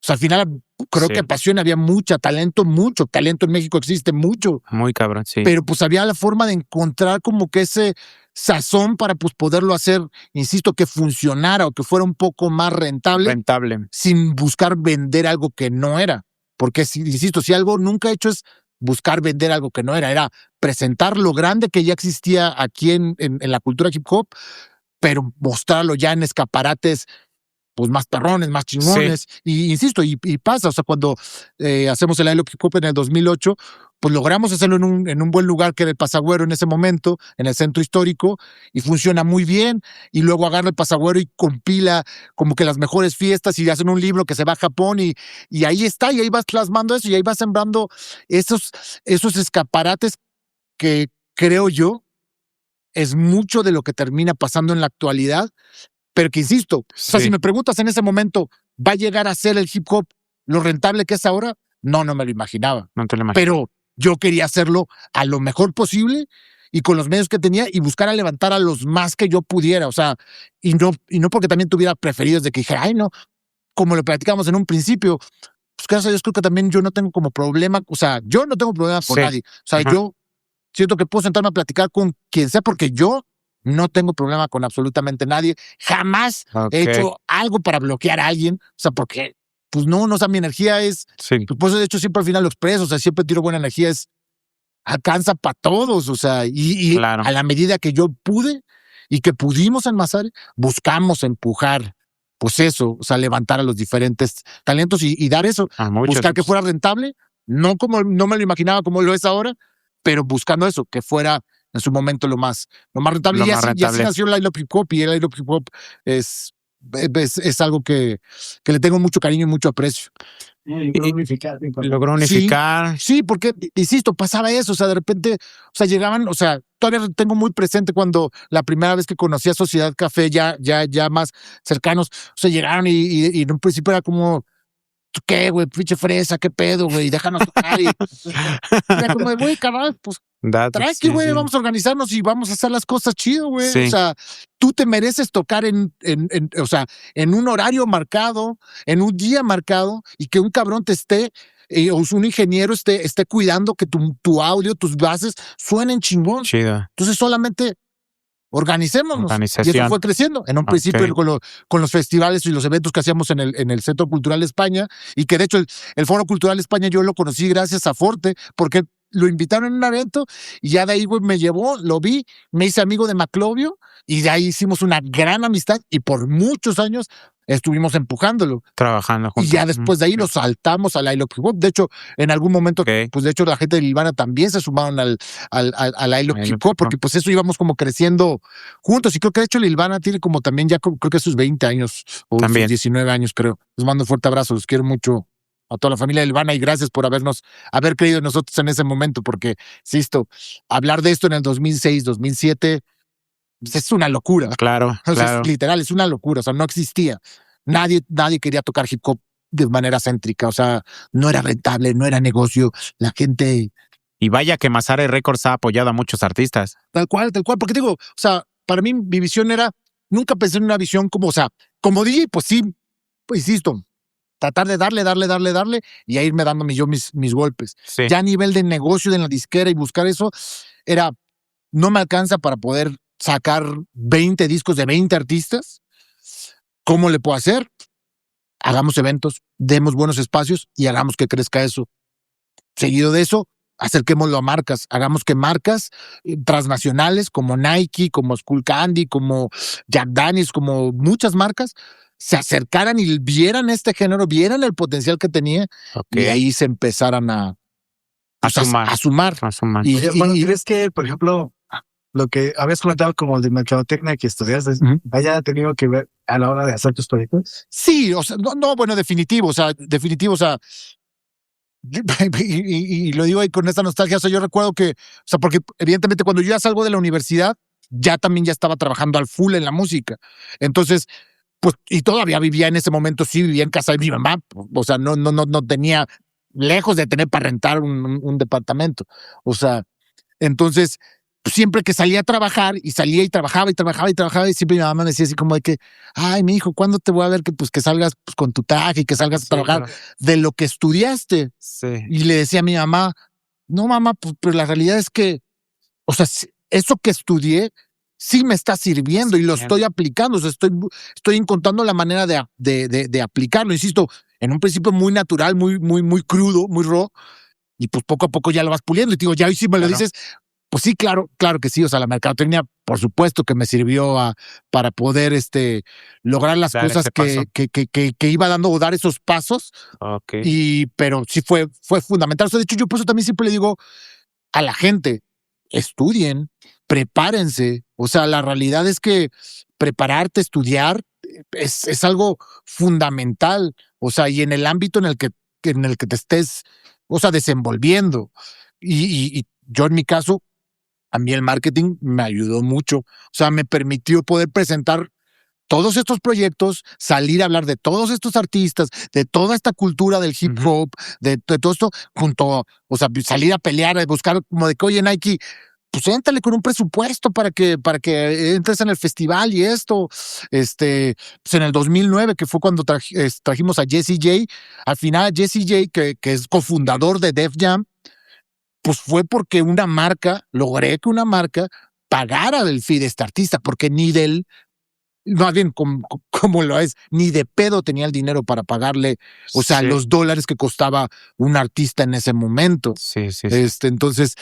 al final creo que pasión, había mucho talento en México existe mucho. Muy cabrón, sí. Pero pues había la forma de encontrar como que ese sazón para pues poderlo hacer, insisto, que funcionara o que fuera un poco más rentable. Sin buscar vender algo que no era. Porque, insisto, si algo nunca he hecho es buscar vender algo que no era presentar lo grande que ya existía aquí en la cultura hip hop, pero mostrarlo ya en escaparates pues más perrones, más chingones. Sí. Y insisto, y pasa, o sea, cuando hacemos el I Love Hip Hop en el 2008, pues logramos hacerlo en un buen lugar que era el Pasagüero en ese momento, en el centro histórico, y funciona muy bien. Y luego agarra el Pasagüero y compila como que las mejores fiestas y hacen un libro que se va a Japón y ahí está, y ahí vas plasmando eso y ahí vas sembrando esos escaparates que creo yo es mucho de lo que termina pasando en la actualidad. Pero que insisto, o sea, si me preguntas en ese momento, ¿va a llegar a ser el hip hop lo rentable que es ahora? No me lo imaginaba. No te lo imaginas. Pero yo quería hacerlo a lo mejor posible y con los medios que tenía y buscar a levantar a los más que yo pudiera. O sea, y no porque también tuviera preferidos de que dije, ay, no, como lo platicamos en un principio, pues gracias a Dios creo que también yo no tengo como problema, o sea, yo no tengo problema con nadie. O sea, yo siento que puedo sentarme a platicar con quien sea porque yo no tengo problema con absolutamente nadie. Jamás he hecho algo para bloquear a alguien. O sea, porque, pues no, o sea, mi energía es... Sí. Pues de hecho siempre al final lo expreso. O sea, siempre tiro buena energía. Alcanza para todos. O sea, y claro, a la medida que yo pude y que pudimos en Masare, buscamos empujar, pues eso, o sea, levantar a los diferentes talentos y dar eso. Buscar que fuera rentable. No me lo imaginaba como lo es ahora, pero buscando eso, que fuera en su momento lo más rentable. Y así nació el I Love Hip Hop, y el I Love Hip Hop es algo que le tengo mucho cariño y mucho aprecio. Logró unificar. Sí, porque, insisto, pasaba eso, o sea, de repente, o sea, llegaban, o sea, todavía tengo muy presente cuando la primera vez que conocí a Sociedad Café, ya más cercanos, o sea, llegaron y en un principio era como, ¿qué, güey? Pinche fresa, ¿qué pedo, güey? Déjanos tocar. Era como, güey, carnal, pues tranqui, güey, vamos a organizarnos y vamos a hacer las cosas chido, güey. Sí. O sea, tú te mereces tocar o sea, en un horario marcado, en un día marcado, y que un cabrón te esté, o un ingeniero esté cuidando que tu audio, tus bases suenen chingón. Chido. Entonces solamente organicémonos. Y eso fue creciendo. En un principio con los festivales y los eventos que hacíamos en el Centro Cultural España, y que de hecho el Foro Cultural España yo lo conocí gracias a Forte, porque lo invitaron en un evento y ya de ahí, güey, me llevó, lo vi, me hice amigo de Maclovio y de ahí hicimos una gran amistad y por muchos años estuvimos empujándolo. Trabajando juntos. Y ya después de ahí nos saltamos al I Love Hip Hop. De hecho, en algún momento, pues de hecho la gente de Lilvana también se sumaron al I Love Hip Hop, porque pues eso íbamos como creciendo juntos. Y creo que de hecho Lilvana tiene como también ya creo que sus 20 años o también sus 19 años, creo. Les mando un fuerte abrazo, los quiero mucho a toda la familia de Lilvana y gracias por haber creído en nosotros en ese momento, porque, insisto, hablar de esto en el 2006, 2007, pues es una locura. Claro, o sea, claro. Es literal, es una locura, o sea, no existía. Nadie quería tocar hip hop de manera céntrica, o sea, no era rentable, no era negocio, la gente... Y vaya que Masare Records ha apoyado a muchos artistas. Tal cual, porque digo, o sea, para mí mi visión era, nunca pensé en una visión como, o sea, como DJ, pues sí, pues insisto, tratar de darle y a irme dando mis golpes. Sí. Ya a nivel de negocio de la disquera y buscar eso, no me alcanza para poder sacar 20 discos de 20 artistas. ¿Cómo le puedo hacer? Hagamos eventos, demos buenos espacios y hagamos que crezca eso. Seguido de eso, acerquémoslo a marcas. Hagamos que marcas transnacionales como Nike, como Skull Candy, como Jack Daniels, como muchas marcas, se acercaran y vieran este género, vieran el potencial que tenía y ahí se empezaran a sumar. ¿Crees que, por ejemplo, lo que habías comentado como de mercadotecnia que estudiaste, haya tenido que ver a la hora de hacer tus proyectos? Sí, o sea, bueno, definitivo, o sea, y lo digo ahí con esta nostalgia, o sea, yo recuerdo que, o sea, porque evidentemente cuando yo ya salgo de la universidad, ya estaba trabajando al full en la música. Entonces, pues, y todavía vivía en ese momento, sí, vivía en casa de mi mamá, o sea, no tenía, lejos de tener para rentar un departamento. O sea, entonces, siempre que salía a trabajar, y salía y trabajaba, y siempre mi mamá me decía así como de que, ay, mi hijo, ¿cuándo te voy a ver que salgas pues, con tu traje y que salgas a trabajar de lo que estudiaste? Sí. Y le decía a mi mamá, no, mamá, pues, pero la realidad es que, o sea, eso que estudié sí me está sirviendo y lo estoy aplicando. O sea, estoy encontrando la manera de aplicarlo. Insisto, en un principio muy natural, muy crudo, muy raw, y pues poco a poco ya lo vas puliendo. Y te digo, ya hoy sí me lo dices, pues sí, claro que sí. O sea, la mercadotecnia, por supuesto que me sirvió para poder lograr las cosas que iba dando, o dar esos pasos. Pero sí fue fundamental. O sea, de hecho, yo por eso también siempre le digo a la gente, estudien, prepárense. O sea, la realidad es que prepararte, estudiar, es algo fundamental. O sea, y en el ámbito en el que te estés, o sea, desenvolviendo. Y yo en mi caso, a mí el marketing me ayudó mucho. O sea, me permitió poder presentar todos estos proyectos, salir a hablar de todos estos artistas, de toda esta cultura del hip hop, de todo esto, o sea, salir a pelear, a buscar como de que, oye, Nike, pues éntale con un presupuesto para que entres en el festival y esto. Pues en el 2009, que fue cuando trajimos a Jessie J, al final Jessie J, que es cofundador de Def Jam, pues fue porque logré que una marca pagara el fee de este artista, porque ni del, más bien como lo es, ni de pedo tenía el dinero para pagarle, o sea, los dólares que costaba un artista en ese momento. Sí. Entonces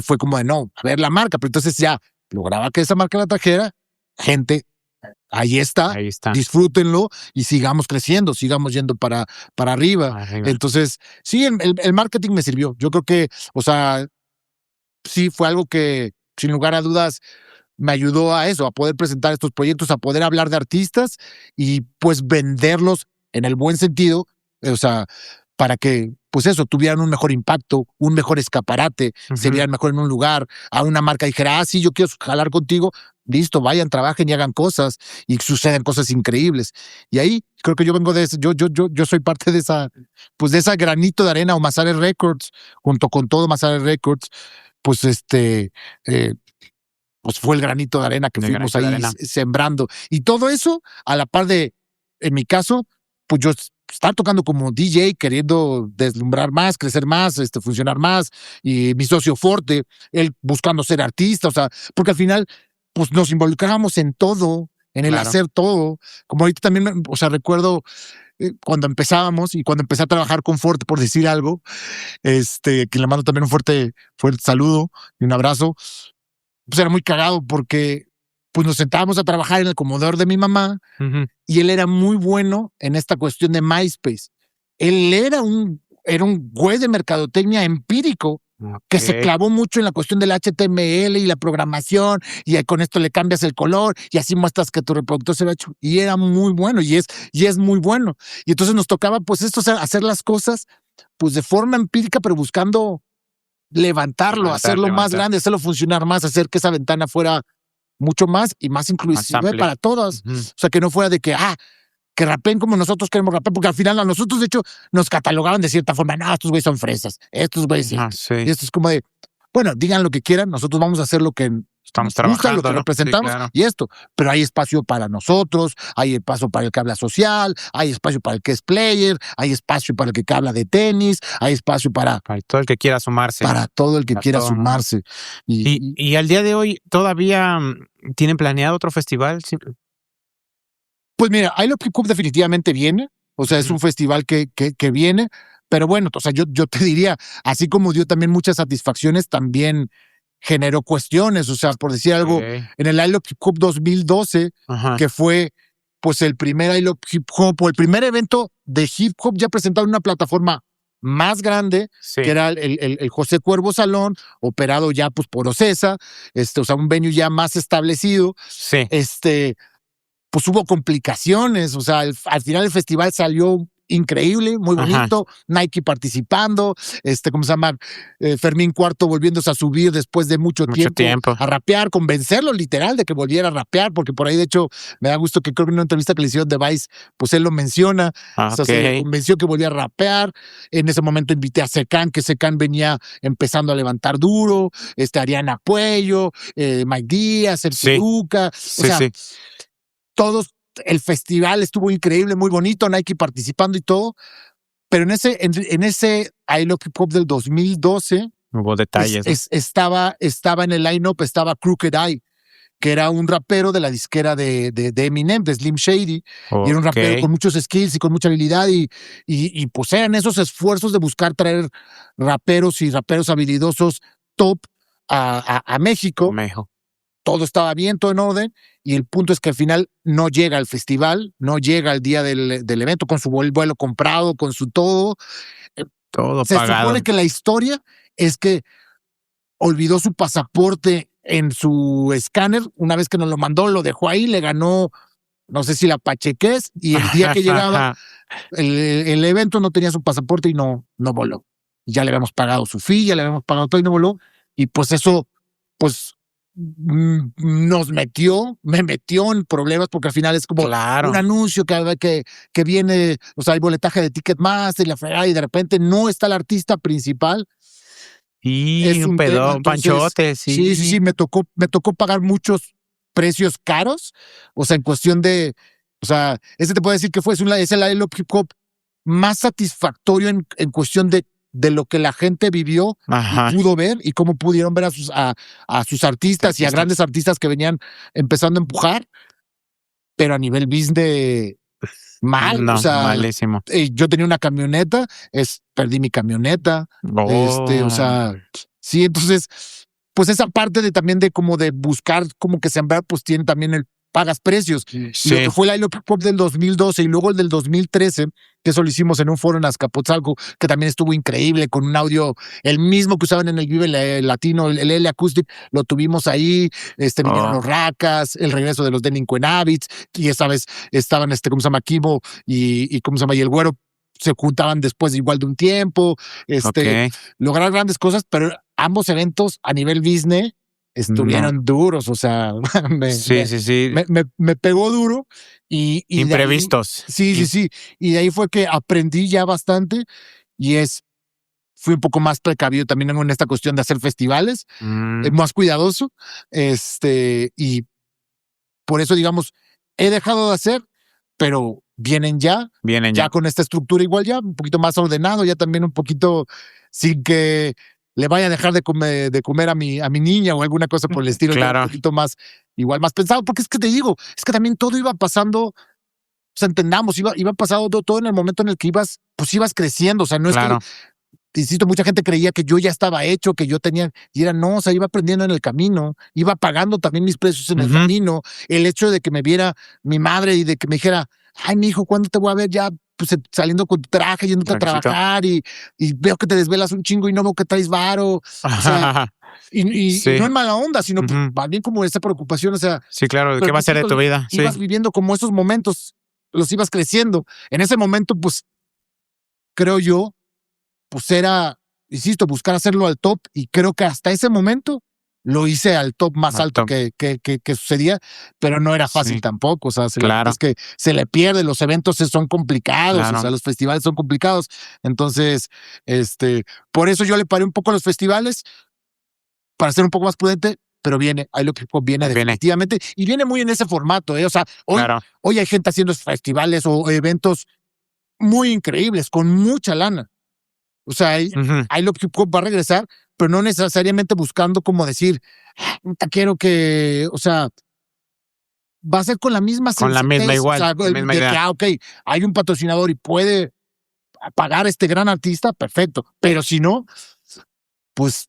fue como de no, a ver la marca, pero entonces ya lograba que esa marca la trajera, gente, ahí está, disfrútenlo y sigamos creciendo, sigamos yendo para arriba. Entonces, sí, el marketing me sirvió. Yo creo que, o sea, sí fue algo que, sin lugar a dudas, me ayudó a eso, a poder presentar estos proyectos, a poder hablar de artistas y pues venderlos en el buen sentido, o sea, para que pues eso, tuvieran un mejor impacto, un mejor escaparate, se vieran mejor en un lugar, a una marca dijera, sí, yo quiero jalar contigo, listo, vayan, trabajen y hagan cosas y suceden cosas increíbles. Y ahí creo que yo vengo de eso, yo soy parte de esa, pues de esa granito de arena, o Mazare Records, junto con todo Mazare Records, pues pues fue el granito de arena que fuimos ahí sembrando. Y todo eso a la par de, en mi caso, pues yo estar tocando como DJ, queriendo deslumbrar más, crecer más, funcionar más, y mi socio Forte, él buscando ser artista, o sea, porque al final, pues nos involucrábamos en todo, en el hacer todo. Como ahorita también, o sea, recuerdo cuando empezábamos y cuando empecé a trabajar con Forte, por decir algo, que le mando también un fuerte saludo y un abrazo. Pues era muy cagado porque pues nos sentábamos a trabajar en el comedor de mi mamá y él era muy bueno en esta cuestión de MySpace. Él era un güey de mercadotecnia empírico que se clavó mucho en la cuestión del HTML y la programación, y con esto le cambias el color y así muestras que tu reproductor se ve hecho. Y era muy bueno y es muy bueno. Y entonces nos tocaba pues esto, o sea, hacer las cosas pues de forma empírica, pero buscando levantarlo, hacerlo más grande, hacerlo funcionar más, hacer que esa ventana fuera mucho más y más inclusive para todas. O sea, que no fuera de que rapen como nosotros queremos rapear, porque al final a nosotros, de hecho, nos catalogaban de cierta forma. No, estos güeyes son fresas, estos güeyes. Y esto es como de, bueno, digan lo que quieran, nosotros vamos a hacer lo que estamos trabajando, lo que representamos, y esto. Pero hay espacio para nosotros, hay espacio para el que habla social, hay espacio para el que es player, hay espacio para el que habla de tenis, hay espacio para todo el que quiera sumarse. Para todo el que quiera sumarse. Y al día de hoy, ¿todavía tienen planeado otro festival? Sí. Pues mira, iLove Hip Hop definitivamente viene. O sea, es un festival que viene. Pero bueno, o sea, yo te diría, así como dio también muchas satisfacciones, también generó cuestiones. O sea, por decir algo, en el iLove Hip Hop 2012, que fue pues el primer iLove Hip Hop, o el primer evento de hip hop ya presentado en una plataforma más grande, que era el José Cuervo Salón, operado ya pues por Ocesa, o sea, un venue ya más establecido. Sí. Pues hubo complicaciones. O sea, al final el festival salió increíble, muy bonito, Nike participando, ¿cómo se llama? Fermín Cuarto volviéndose a subir después de mucho tiempo a rapear, convencerlo literal de que volviera a rapear, porque por ahí de hecho me da gusto que creo que en una entrevista que le hicieron de Vice, pues él lo menciona, o sea, se convenció que volvía a rapear. En ese momento invité a Secan, que Secan venía empezando a levantar duro, Ariana Puello, Mike Díaz, el Peluca, todos. El festival estuvo increíble, muy bonito, Nike participando y todo, pero en ese I Love Hip Hop del 2012 hubo detalles. Estaba en el line-up, estaba Crooked Eye, que era un rapero de la disquera de Eminem, de Slim Shady, y era un rapero con muchos skills y con mucha habilidad, y pues eran esos esfuerzos de buscar traer raperos habilidosos top a México. Todo estaba bien, todo en orden, y el punto es que al final no llega al festival, no llega al día del evento con su vuelo comprado, con su todo. Todo se pagado. Se supone que la historia es que olvidó su pasaporte en su escáner, una vez que nos lo mandó, lo dejó ahí, le ganó, no sé si la pachequez, y el día que llegaba el evento no tenía su pasaporte y no voló. Ya le habíamos pagado su fee, ya le habíamos pagado todo y no voló, y pues eso, pues me metió en problemas, porque al final es como un anuncio que viene, o sea, hay boletaje de Ticketmaster y la fregada, y de repente no está el artista principal. Y es un pedón, panchote, sí, me tocó pagar muchos precios caros, o sea, en cuestión de, o sea, ese te puedo decir que es el I Love Hip Hop más satisfactorio en cuestión de lo que la gente vivió y pudo ver, y cómo pudieron ver a sus artistas y a grandes artistas que venían empezando a empujar, pero a nivel business mal, o sea, malísimo. Yo tenía una camioneta, perdí mi camioneta, o sea, sí, entonces, pues esa parte de también de como de buscar como que sembrar, pues tiene también el pagas precios. Sí. Lo que fue el I Love Hip Hop del 2012 y luego el del 2013, que eso lo hicimos en un foro en Azcapotzalco, que también estuvo increíble, con un audio, el mismo que usaban en el Vive Latino, el L Acoustic, lo tuvimos ahí, vinieron los Racas, el regreso de los Delinquent Habits, y esa vez estaban, ¿cómo se llama? Kibo y ¿cómo se llama? Y el Güero se juntaban después igual de un tiempo, lograr grandes cosas, pero ambos eventos a nivel business estuvieron duros, o sea, me pegó duro y imprevistos. Ahí, sí, y de ahí fue que aprendí ya bastante y fui un poco más precavido también en esta cuestión de hacer festivales, más cuidadoso, y por eso, digamos, he dejado de hacer, pero vienen ya con esta estructura igual ya, un poquito más ordenado, ya también un poquito sin que le vaya a dejar de comer a mi niña o alguna cosa por el estilo, claro. Un poquito más, igual más pensado, porque es que te digo, es que también todo iba pasando, o sea, entendamos, iba pasando todo en el momento en el que ibas creciendo, o sea, no es que, insisto, mucha gente creía que yo ya estaba hecho, que yo tenía, y era no, o sea, iba aprendiendo en el camino, iba pagando también mis precios en el camino, el hecho de que me viera mi madre y de que me dijera, ay, mi hijo, ¿cuándo te voy a ver ya? Pues saliendo con tu traje, yéndote a trabajar y veo que te desvelas un chingo y no veo que traes varo. O sea, y no en mala onda, sino más bien como esa preocupación, o sea. Sí, claro, ¿qué va a ser de tu vida? Ibas viviendo como esos momentos, los ibas creciendo. En ese momento, pues, creo yo, pues era, insisto, buscar hacerlo al top, y creo que hasta ese momento lo hice al top más alto que sucedía, pero no era fácil tampoco, o sea, es que se le pierde, los eventos son complicados, o sea, los festivales son complicados, entonces, por eso yo le paré un poco a los festivales, para ser un poco más prudente, pero viene definitivamente, y viene muy en ese formato, o sea, hoy hay gente haciendo festivales o eventos muy increíbles, con mucha lana. O sea, I Love Hip Hop va a regresar, pero no necesariamente buscando como decir, quiero que, o sea, va a ser con la misma con la misma igual, o sea, misma idea. Que, hay un patrocinador y puede pagar a este gran artista, perfecto, pero si no, pues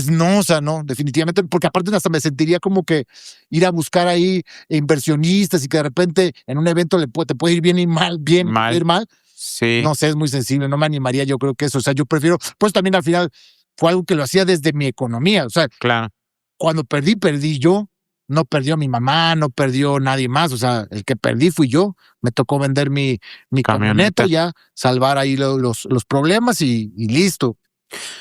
no, o sea, no, definitivamente, porque aparte hasta me sentiría como que ir a buscar ahí inversionistas y que de repente en un evento te puede ir bien y mal, ir mal. Sí. No sé, es muy sensible, no me animaría, yo creo que eso, o sea, yo prefiero, pues también al final fue algo que lo hacía desde mi economía, o sea, claro. Cuando perdí yo, no perdió mi mamá, no perdió nadie más. O sea, el que perdí fui yo. Me tocó vender mi camioneta, ya salvar ahí los problemas y listo.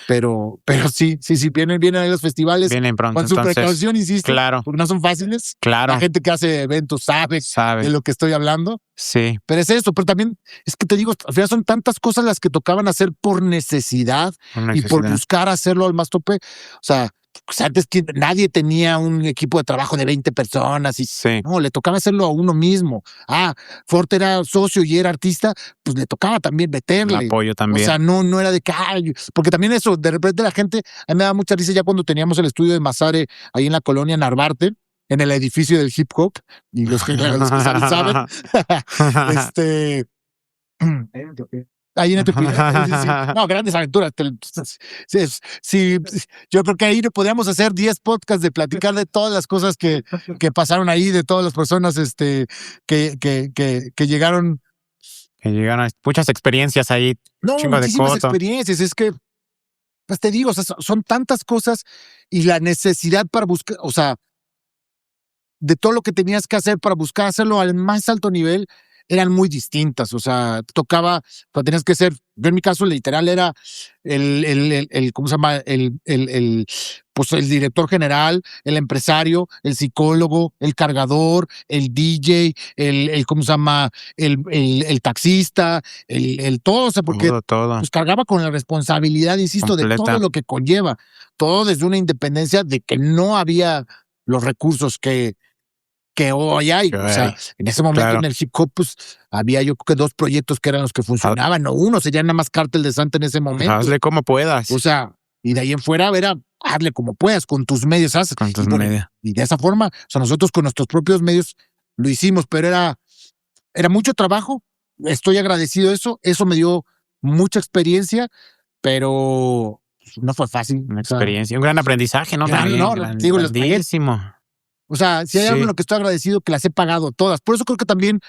Pero sí, vienen ahí los festivales. Vienen pronto. Con su precaución, insisto. Claro. Porque no son fáciles. Claro. La gente que hace eventos sabe de lo que estoy hablando. Sí. Pero es eso, pero también es que te digo, al final son tantas cosas las que tocaban hacer por necesidad. Y por buscar hacerlo al más tope. O sea, pues antes que nadie tenía un equipo de trabajo de 20 personas y no, le tocaba hacerlo a uno mismo. Forte era socio y era artista, pues le tocaba también meterle. El apoyo también. O sea, no era de que, porque también eso, de repente la gente, a mí me da mucha risa ya cuando teníamos el estudio de Mazare ahí en la colonia Narvarte, en el edificio del hip hop, y los que saben, ahí en Teotihuacán. No, grandes aventuras. Sí, yo creo que ahí podríamos hacer 10 podcasts de platicar de todas las cosas que pasaron ahí, de todas las personas que llegaron. Que llegaron muchas experiencias ahí. No, muchísimas experiencias. Es que, pues te digo, o sea, son tantas cosas y la necesidad para buscar, o sea, de todo lo que tenías que hacer para buscar hacerlo al más alto nivel, eran muy distintas. O sea, tocaba, pero tenías que ser, yo en mi caso literal era ¿cómo se llama? Pues el director general, el empresario, el psicólogo, el cargador, el DJ, ¿cómo se llama? El taxista, el todo, o sea, porque todo. Pues cargaba con la responsabilidad, insisto, completa, de todo lo que conlleva. Todo desde una independencia de que no había los recursos que hoy hay. O sea, en ese momento en el hip hop, pues había yo creo que 2 proyectos que eran los que funcionaban, no uno, sería nada más Cártel de Santa en ese momento. Hazle como puedas. O sea, y de ahí en fuera, hazle como puedas, con tus medios, haz. Con tus medios. Y de esa forma, o sea, nosotros con nuestros propios medios lo hicimos, pero era mucho trabajo. Estoy agradecido de eso. Eso me dio mucha experiencia, pero no fue fácil. Una experiencia, un gran aprendizaje, ¿no? Grandísimo. O sea, si hay algo en lo que estoy agradecido, que las he pagado todas. Por eso creo que también,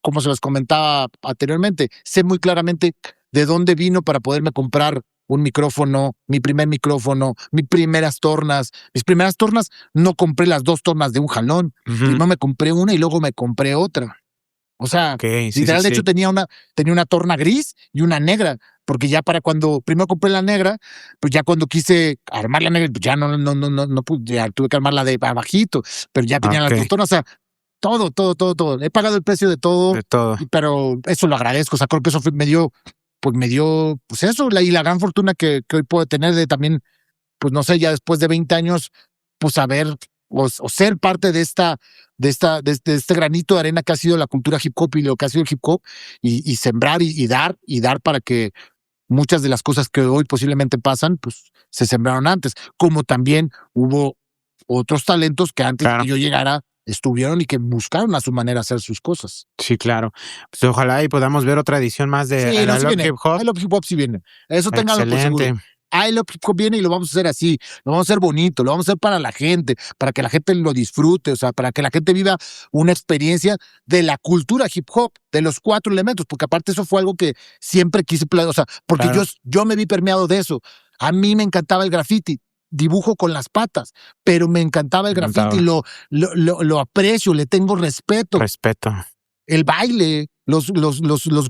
como se los comentaba anteriormente, sé muy claramente de dónde vino para poderme comprar un micrófono, mi primer micrófono, mis primeras tornas. Mis primeras tornas, no compré las 2 tornas de un jalón. Primero me compré una y luego me compré otra. O sea, literal, de hecho tenía una torna gris y una negra, porque ya para cuando primero compré la negra, pues ya cuando quise armar la negra, pues ya no ya tuve que armarla de abajito, pero ya tenía las 2 tornas, o sea, todo. He pagado el precio de todo. Pero eso lo agradezco, o sea, creo que eso me dio, pues eso, y la gran fortuna que hoy puedo tener de también, pues no sé, ya después de 20 años, pues saber o ser parte de este granito de arena que ha sido la cultura hip hop y lo que ha sido el hip hop, y sembrar y dar para que muchas de las cosas que hoy posiblemente pasan, pues se sembraron antes, como también hubo otros talentos que antes de que yo llegara estuvieron y que buscaron a su manera hacer sus cosas. Sí, claro. Pues ojalá y podamos ver otra edición más de I Love Hip Hop. I Love Hip Hop sí viene. Eso ténganlo por seguro. I Love Hip Hop viene y lo vamos a hacer así, lo vamos a hacer bonito, lo vamos a hacer para la gente, para que la gente lo disfrute, o sea, para que la gente viva una experiencia de la cultura hip hop, de los 4 elementos, porque aparte eso fue algo que siempre quise, o sea, porque yo me vi permeado de eso. A mí me encantaba el graffiti, dibujo con las patas, pero me encantaba el graffiti, lo aprecio, le tengo respeto. El baile, los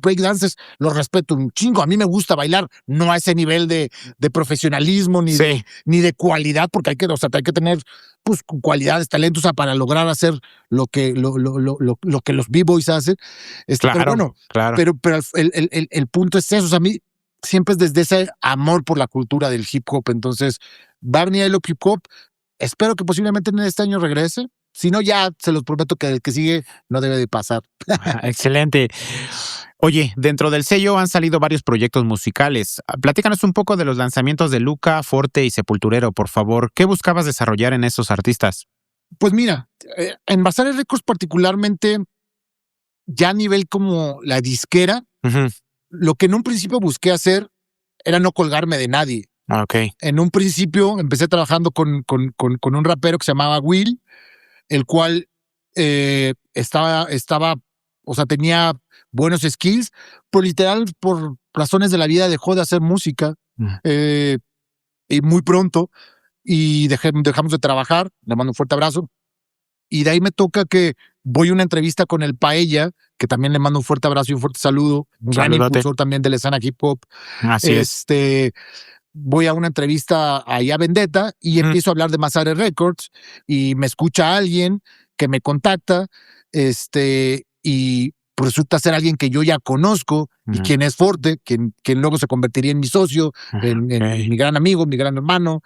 breakdancers, los respeto un chingo. A mí me gusta bailar, no a ese nivel de profesionalismo ni de cualidad, porque hay que tener pues cualidades, talentos para lograr hacer lo que los b-boys hacen. Pero bueno, pero el punto es eso. O sea, a mí siempre es desde ese amor por la cultura del hip hop. Entonces, va a venir el hip hop. Espero que posiblemente en este año regrese. Si no, ya se los prometo que el que sigue no debe de pasar. Excelente. Oye, dentro del sello han salido varios proyectos musicales. Platícanos un poco de los lanzamientos de Luca, Forte y Sepulturero, por favor. ¿Qué buscabas desarrollar en esos artistas? Pues mira, en Bazar Records particularmente, ya a nivel como la disquera, lo que en un principio busqué hacer era no colgarme de nadie. En un principio empecé trabajando con un rapero que se llamaba Will, el cual estaba, o sea, tenía buenos skills, pero literal por razones de la vida dejó de hacer música y muy pronto, y dejamos de trabajar. Le mando un fuerte abrazo. Y de ahí me toca que voy a una entrevista con el Paella, que también le mando un fuerte abrazo y un fuerte saludo, un gran impulsor también de la escena hip hop. Así es. Voy a una entrevista ahí a Vendetta y empiezo a hablar de Masare Records y me escucha alguien que me contacta, y resulta ser alguien que yo ya conozco y quien es Forte, quien luego se convertiría en mi socio, en mi gran amigo, mi gran hermano.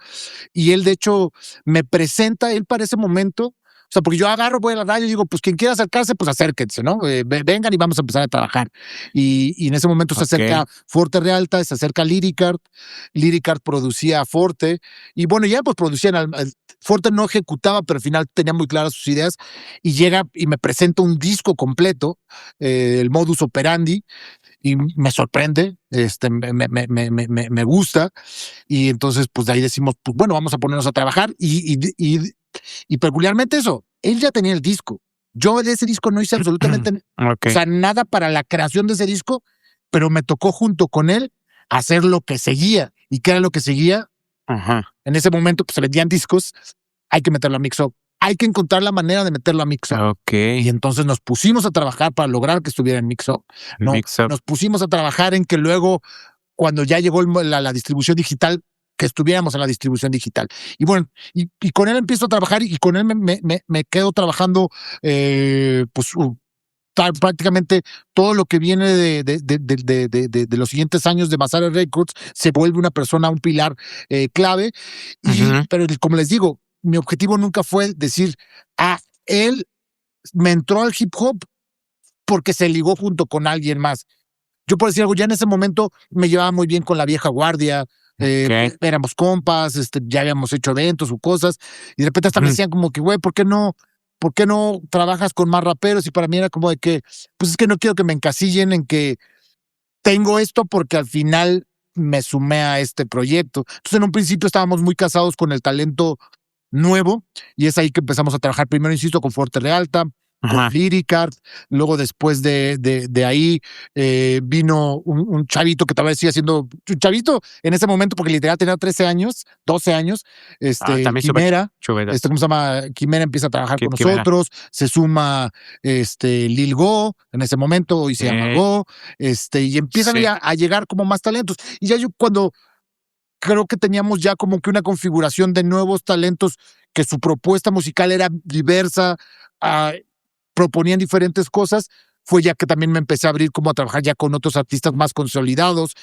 Y él, de hecho, me presenta, él para ese momento, o sea, porque yo agarro, voy a la radio y digo, pues quien quiera acercarse, pues acérquense, ¿no? Vengan y vamos a empezar a trabajar. Y en ese momento se acerca Forte Realta, se acerca Lyricart. Lyricart producía a Forte. Y bueno, ya pues producían, Forte no ejecutaba, pero al final tenía muy claras sus ideas. Y llega y me presenta un disco completo, el Modus Operandi. Y me sorprende, me gusta. Y entonces, pues de ahí decimos, pues bueno, vamos a ponernos a trabajar. Y peculiarmente eso, él ya tenía el disco. Yo de ese disco no hice absolutamente o sea, nada para la creación de ese disco, pero me tocó junto con él hacer lo que seguía. ¿Y qué era lo que seguía? En ese momento, pues se vendían discos, hay que meterlo a Mixup. Hay que encontrar la manera de meterlo a Mixup. Y entonces nos pusimos a trabajar para lograr que estuviera en Mixup. Nos pusimos a trabajar en que luego, cuando ya llegó la distribución digital, que estuviéramos en la distribución digital. Y bueno, y con él empiezo a trabajar y con él me quedo trabajando, prácticamente todo lo que viene de los siguientes años de Masare Records. Se vuelve una persona, un pilar clave. Pero como les digo, mi objetivo nunca fue decir, él me entró al hip hop porque se ligó junto con alguien más. Yo, por decir algo, ya en ese momento me llevaba muy bien con la vieja guardia. Éramos compas, ya habíamos hecho eventos o cosas, y de repente hasta me decían como que, güey, ¿por qué no trabajas con más raperos? Y para mí era como de que, pues es que no quiero que me encasillen en que tengo esto porque al final me sumé a este proyecto. Entonces, en un principio estábamos muy casados con el talento nuevo, y es ahí que empezamos a trabajar primero, insisto, con Forte Realta, con Lyricart. Luego, después de ahí, vino un chavito que todavía sigue siendo un chavito en ese momento, porque literal tenía 13 años, 12 años. Quimera, ¿cómo se llama? Quimera empieza a trabajar con nosotros. Se suma Lil Go en ese momento, hoy se llama Go, y empiezan a llegar como más talentos. Y ya yo, cuando creo que teníamos ya como que una configuración de nuevos talentos, que su propuesta musical era diversa, proponían diferentes cosas, fue ya que también me empecé a abrir como a trabajar ya con otros artistas más consolidados,